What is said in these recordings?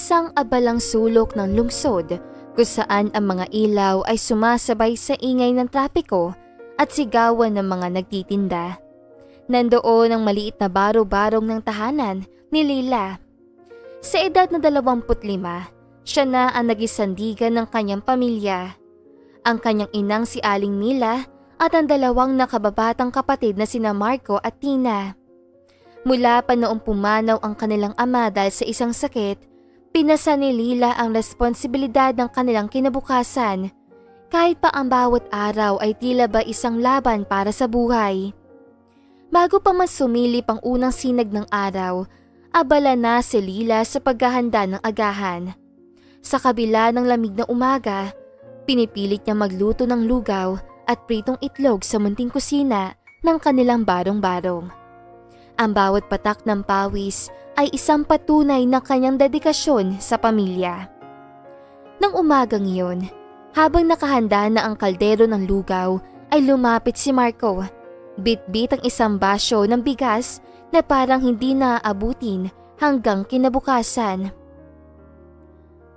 isang abalang sulok ng lungsod kung saan ang mga ilaw ay sumasabay sa ingay ng trapiko at sigawan ng mga nagtitinda. Nandoon ang maliit na baro-barong ng tahanan ni Lila. Sa edad na 25, siya na ang nagisandigan ng kanyang pamilya. Ang kanyang inang si Aling Mila at ang dalawang nakababatang kapatid na sina Marco at Tina. Mula pa noong pumanaw ang kanilang ama dahil sa isang sakit, pinasa ni Lila ang responsibilidad ng kanilang kinabukasan. Kahit pa ang bawat araw ay tila ba isang laban para sa buhay. Bago pa man sumilip ang unang sinag ng araw, abala na si Lila sa paghahanda ng agahan. Sa kabila ng lamig na umaga, pinipilit niya magluto ng lugaw at pritong itlog sa munting kusina ng kanilang barong-barong. Ang bawat patak ng pawis ay isang patunay ng kanyang dedikasyon sa pamilya. Nang umagang iyon, habang nakahanda na ang kaldero ng lugaw, ay lumapit si Marco. Bit-bit ang isang basyo ng bigas na parang hindi naaabutin hanggang kinabukasan.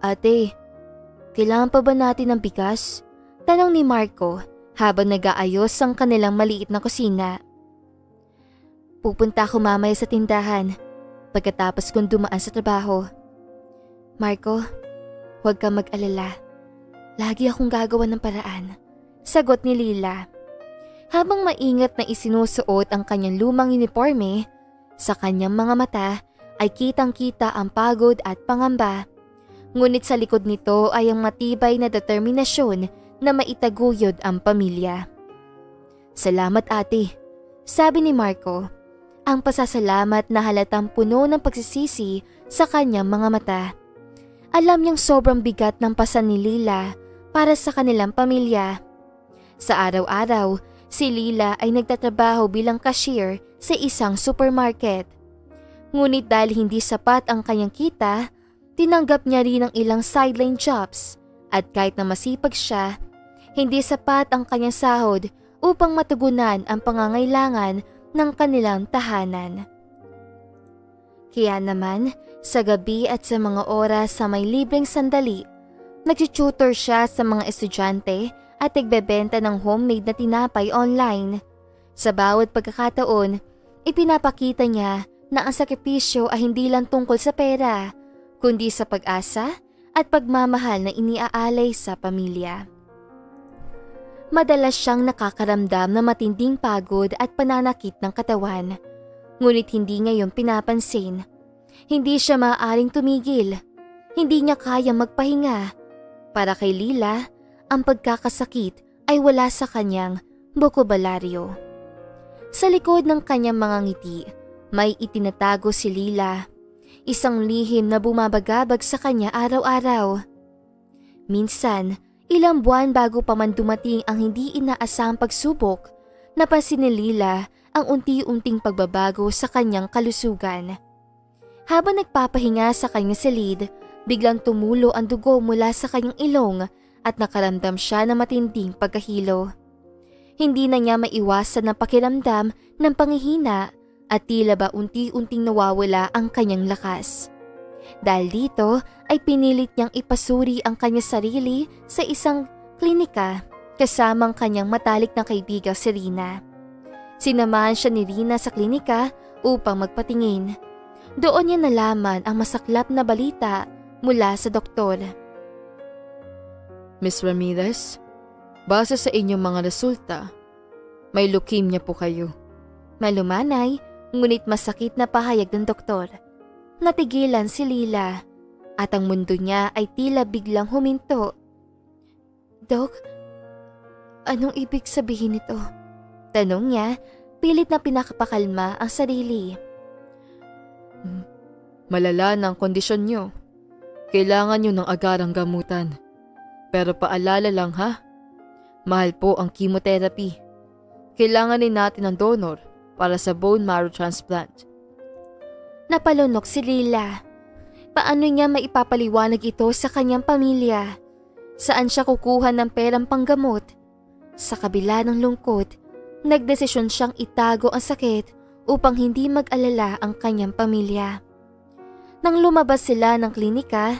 Ate, kailangan pa ba natin ng bigas? Tanong ni Marco habang nag-aayos ang kanilang maliit na kusina. Pupunta ako mamaya sa tindahan pagkatapos kong dumaan sa trabaho. Marco, huwag kang mag-alala. Lagi akong gagawa ng paraan, sagot ni Lila. Habang maingat na isinusuot ang kanyang lumang uniforme, sa kanyang mga mata ay kitang-kita ang pagod at pangamba. Ngunit sa likod nito ay ang matibay na determinasyon na maitaguyod ang pamilya. Salamat ate, sabi ni Marco. Ang pasasalamat na halatang puno ng pagsisisi sa kanyang mga mata. Alam niyang sobrang bigat ng pasan ni Lila para sa kanilang pamilya. Sa araw-araw, si Lila ay nagtatrabaho bilang cashier sa isang supermarket. Ngunit dahil hindi sapat ang kanyang kita, tinanggap niya rin ang ilang sideline jobs at kahit na masipag siya, hindi sapat ang kanyang sahod upang matugunan ang pangangailangan ng kanilang tahanan. Kaya naman, sa gabi at sa mga oras sa may libreng sandali, nagtututor siya sa mga estudyante at nagbebenta ng homemade na tinapay online. Sa bawat pagkakataon, ipinapakita niya na ang sakripisyo ay hindi lang tungkol sa pera, kundi sa pag-asa at pagmamahal na iniaalay sa pamilya. Madalas siyang nakakaramdam na matinding pagod at pananakit ng katawan, ngunit hindi ngayon pinapansin. Hindi siya maaaring tumigil, hindi niya kayang magpahinga. Para kay Lila, ang pagkakasakit ay wala sa kanyang bokabularyo. Sa likod ng kanyang mga ngiti, may itinatago si Lila, isang lihim na bumabagabag sa kanya araw-araw. Minsan, ilang buwan bago pa man dumating ang hindi inaasahang pagsubok, napansin ni Lila ang unti-unting pagbabago sa kanyang kalusugan. Habang nagpapahinga sa kanyang silid, biglang tumulo ang dugo mula sa kanyang ilong at nakaramdam siya ng matinding pagkahilo. Hindi na niya maiwasan ang pakiramdam ng panghihina at tila ba unti-unting nawawala ang kanyang lakas. Dahil dito ay pinilit niyang ipasuri ang kanyang sarili sa isang klinika kasamang kanyang matalik na kaibigang si Rina. Sinamahan siya ni Rina sa klinika upang magpatingin. Doon niya nalaman ang masaklap na balita mula sa doktor. Miss Ramirez, base sa inyong mga resulta, may leukemia po kayo. Malumanay, ngunit masakit na pahayag ng doktor. Natigilan si Lila at ang mundo niya ay tila biglang huminto. Dok, anong ibig sabihin nito? Tanong niya, pilit na pinakapakalma ang sarili. Malala na ang kondisyon niyo. Kailangan niyo ng agarang gamutan. Pero paalala lang ha, mahal po ang chemotherapy. Kailangan din natin ng donor para sa bone marrow transplant. Napalunok si Lila. Paano niya maipapaliwanag ito sa kanyang pamilya? Saan siya kukuha ng perang panggamot? Sa kabila ng lungkot, nagdesisyon siyang itago ang sakit upang hindi mag-alala ang kanyang pamilya. Nang lumabas sila ng klinika,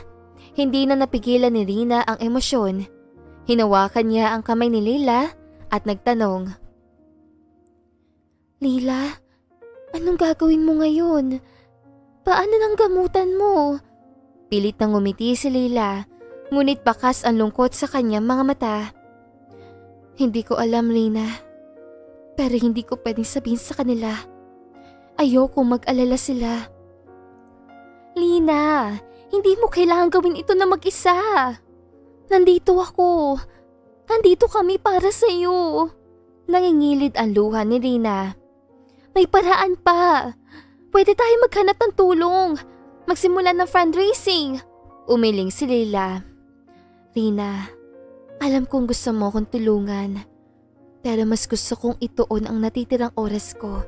hindi na napigilan ni Rina ang emosyon. Hinawakan niya ang kamay ni Leila at nagtanong, "Leila, anong gagawin mo ngayon? Paano nang gamutan mo?" Pilit nang ngumiti si Leila, ngunit bakas ang lungkot sa kanyang mga mata. "Hindi ko alam, Rina. Pero hindi ko pwedeng sabihin sa kanila. Ayoko mag-alala sila." "Lina, hindi mo kailangan gawin ito na mag-isa. Nandito ako. Nandito kami para sa iyo." Nangingilid ang luha ni Rina. "May paraan pa. Pwede tayo maghanap ng tulong. Magsimula ng fundraising." Umiling si Leila. "Rina, alam kong gusto mo akong tulungan. Pero mas gusto kong ituon ang natitirang oras ko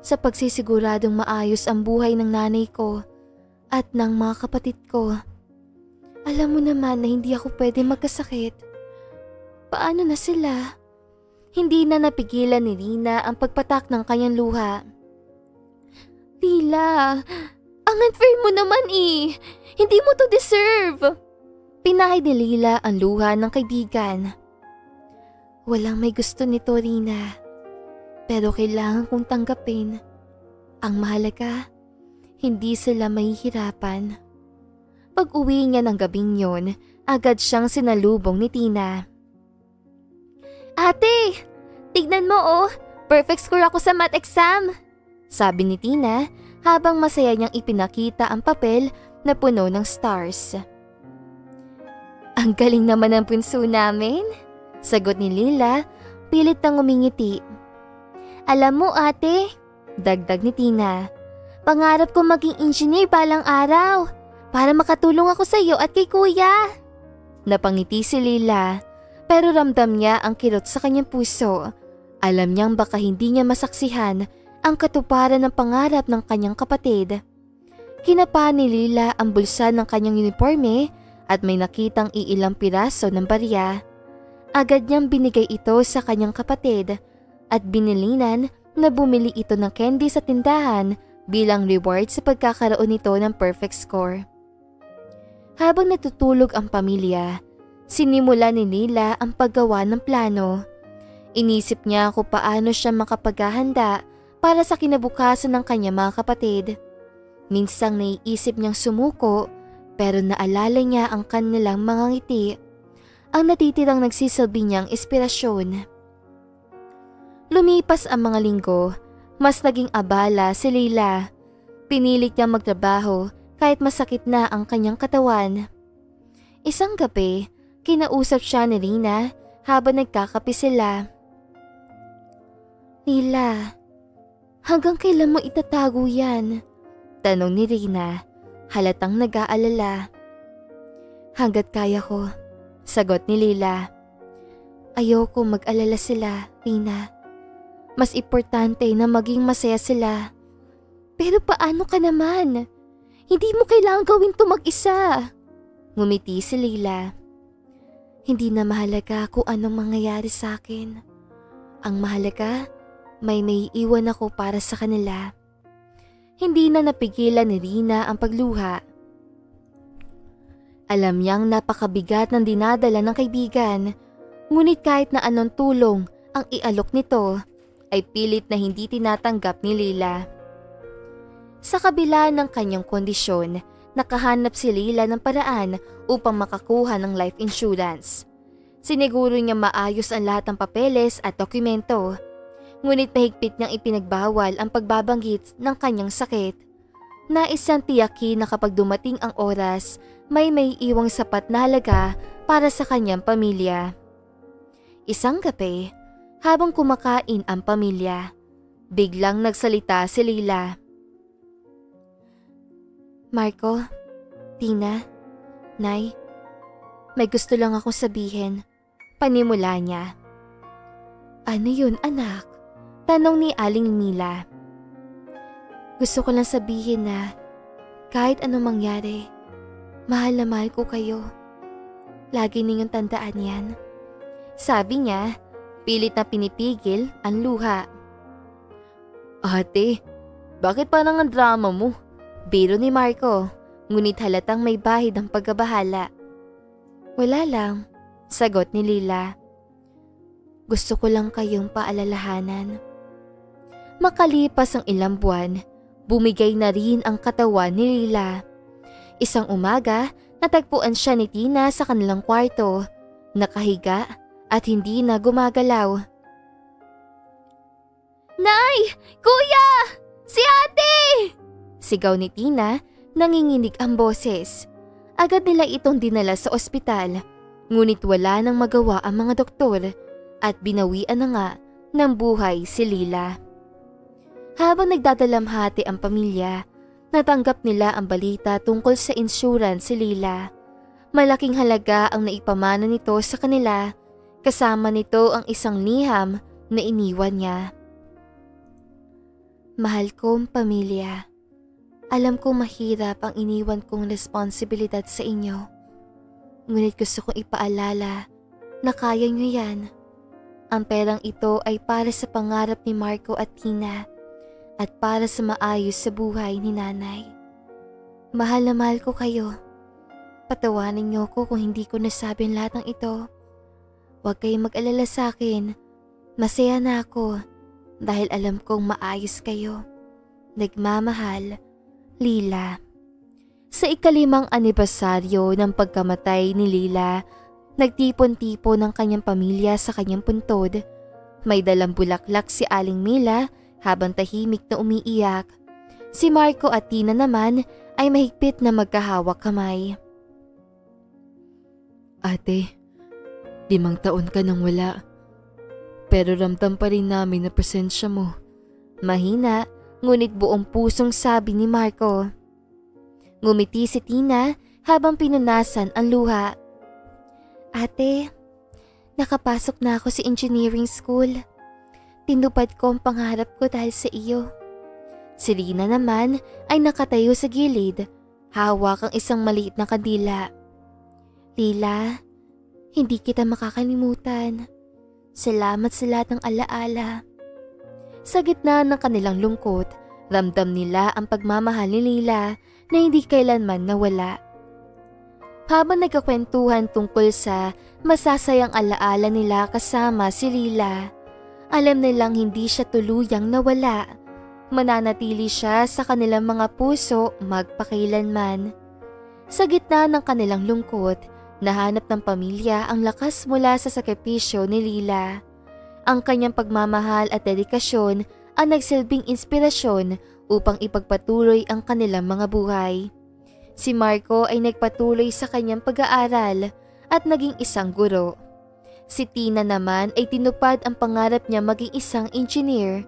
sa pagsisiguradong maayos ang buhay ng nanay ko at ng mga kapatid ko. Alam mo naman na hindi ako pwede magkasakit. Paano na sila?" Hindi na napigilan ni Rina ang pagpatak ng kanyang luha. "Leila, ang unfair mo naman eh. Hindi mo to deserve." Pinahid ni Leila ang luha ng kaibigan. "Walang may gusto nito, Rina. Pero kailangan kong tanggapin. Ang mahalaga, hindi sila mahihirapan." Pag-uwi niya ng gabing yon, agad siyang sinalubong ni Tina. "Ate, tignan mo oh, perfect score ako sa math exam," sabi ni Tina habang masaya niyang ipinakita ang papel na puno ng stars. "Ang galing naman ng punso namin," sagot ni Leila, pilit nang umingiti. "Alam mo ate," dagdag ni Tina, "pangarap ko maging engineer balang araw para makatulong ako sa iyo at kay kuya." Napangiti si Leila, pero ramdam niya ang kirot sa kanyang puso. Alam niyang baka hindi niya masaksihan ang katuparan ng pangarap ng kanyang kapatid. Kinapa ni Leila ang bulsa ng kanyang uniforme at may nakitang iilang piraso ng barya. Agad niyang binigay ito sa kanyang kapatid at binilinan na bumili ito ng candy sa tindahan bilang reward sa pagkakaroon nito ng perfect score. Habang natutulog ang pamilya, sinimula ni Leila ang paggawa ng plano. Inisip niya kung paano siya makapaghahanda para sa kinabukasan ng kanyang mga kapatid. Minsang naiisip niyang sumuko, pero naalala niya ang kanilang mga ngiti, ang natitirang nagsisilbi niyang inspirasyon. Lumipas ang mga linggo, mas naging abala si Leila. Pinilit niyang magtrabaho kahit masakit na ang kanyang katawan. Isang gabi, kinausap siya ni Rina habang nagkakape sila. "Leila, hanggang kailan mo itatago yan?" tanong ni Rina, halatang nag-aalala. "Hanggat kaya ko," sagot ni Leila. "Ayoko mag-alala sila, Rina. Mas importante na maging masaya sila. Pero paano ka naman? Hindi mo kailangang gawin to mag-isa." Ngumiti si Leila. "Hindi na mahalaga kung anong mangyayari sa akin. Ang mahalaga, may iwan ako para sa kanila." Hindi na napigilan ni Rina ang pagluha. Alam niyang napakabigat ng dinadala ng kaibigan, ngunit kahit na anong tulong ang ialok nito, ay pilit na hindi tinatanggap ni Leila. Sa kabila ng kanyang kondisyon, nakahanap si Leila ng paraan upang makakuha ng life insurance. Siniguro niya maayos ang lahat ng papeles at dokumento, ngunit mahigpit niyang ipinagbawal ang pagbabanggit ng kanyang sakit. Nais niyang tiyakin na kapag dumating ang oras, may iwang sapat na halaga para sa kanyang pamilya. Isang gabi, habang kumakain ang pamilya, biglang nagsalita si Leila. "Marco, Tina, Nay, may gusto lang akong sabihin," panimula niya. "Ano yun, anak?" tanong ni Aling Mila. "Gusto ko lang sabihin na kahit anong mangyari, mahal na mahal ko kayo. Lagi ninyong tandaan yan," sabi niya, pilit na pinipigil ang luha. "Ate, bakit parang ang drama mo?" Biro ni Marco, ngunit halatang may bahid ang pagkabahala. Wala lang, sagot ni Lila. Gusto ko lang kayong paalalahanan. Makalipas ang ilang buwan, bumigay na rin ang katawan ni Lila. Isang umaga, natagpuan siya ni Tina sa kanilang kwarto, nakahiga at hindi na gumagalaw. Nay! Kuya! Si ate! Sigaw ni Tina, nanginginig ang boses. Agad nila itong dinala sa ospital, ngunit wala nang magawa ang mga doktor at binawian na nga ng buhay si Lila. Habang nagdadalamhati ang pamilya, natanggap nila ang balita tungkol sa insurance si Lila. Malaking halaga ang naipamana nito sa kanila, kasama nito ang isang liham na iniwan niya. Mahal kong pamilya, alam kong mahirap ang iniwan kong responsibilidad sa inyo. Ngunit gusto kong ipaalala na kaya nyo yan. Ang perang ito ay para sa pangarap ni Marco at Tina at para sa maayos sa buhay ni Nanay. Mahal na mahal ko kayo. Patawanin niyo ko kung hindi ko nasabi ang lahat ng ito. Huwag kayong mag-alala sa akin. Masaya na ako dahil alam kong maayos kayo. Nagmamahal, Lila. Sa ikalimang anibersaryo ng pagkamatay ni Lila, nagtipon-tipon ng kanyang pamilya sa kanyang puntod. May dalang bulaklak si Aling Mila habang tahimik na umiiyak. Si Marco at Tina naman ay mahigpit na magkahawak kamay. Ate, 5 taon ka nang wala. Pero ramdam pa rin namin na presensya mo. Mahina, ngunit buong pusong sabi ni Marco. Ngumiti si Tina habang pinunasan ang luha. Ate, nakapasok na ako sa engineering school. Tinupad ko ang pangarap ko dahil sa iyo. Si Rina naman ay nakatayo sa gilid, hawak ang isang maliit na kandila. Lila, hindi kita makakalimutan. Salamat sa lahat ng alaala. Sa gitna ng kanilang lungkot, ramdam nila ang pagmamahal ni Lila na hindi kailanman nawala. Habang nagkakwentuhan tungkol sa masasayang alaala nila kasama si Lila, alam nilang hindi siya tuluyang nawala. Mananatili siya sa kanilang mga puso magpakailanman. Sa gitna ng kanilang lungkot, nahanap ng pamilya ang lakas mula sa sakripisyo ni Lila. Ang kanyang pagmamahal at dedikasyon ang nagsilbing inspirasyon upang ipagpatuloy ang kanilang mga buhay. Si Marco ay nagpatuloy sa kanyang pag-aaral at naging isang guro. Si Tina naman ay tinupad ang pangarap niya maging isang engineer.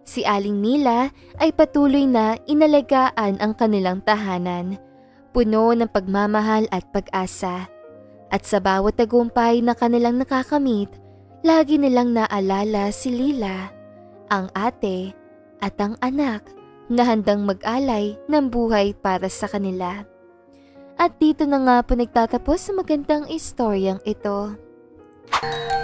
Si Aling Mila ay patuloy na inalagaan ang kanilang tahanan, puno ng pagmamahal at pag-asa. At sa bawat tagumpay na kanilang nakakamit, lagi nilang naalala si Lila, ang ate at ang anak na handang mag-alay ng buhay para sa kanila. At dito na nga po nagtatapos sa magandang istoryang ito.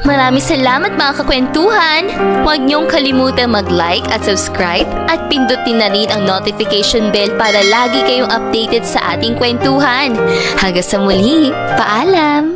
Maraming salamat mga kakwentuhan! Huwag niyong kalimutan mag-like at subscribe at pindutin na rin ang notification bell para lagi kayong updated sa ating kwentuhan. Hanggang sa muli, paalam!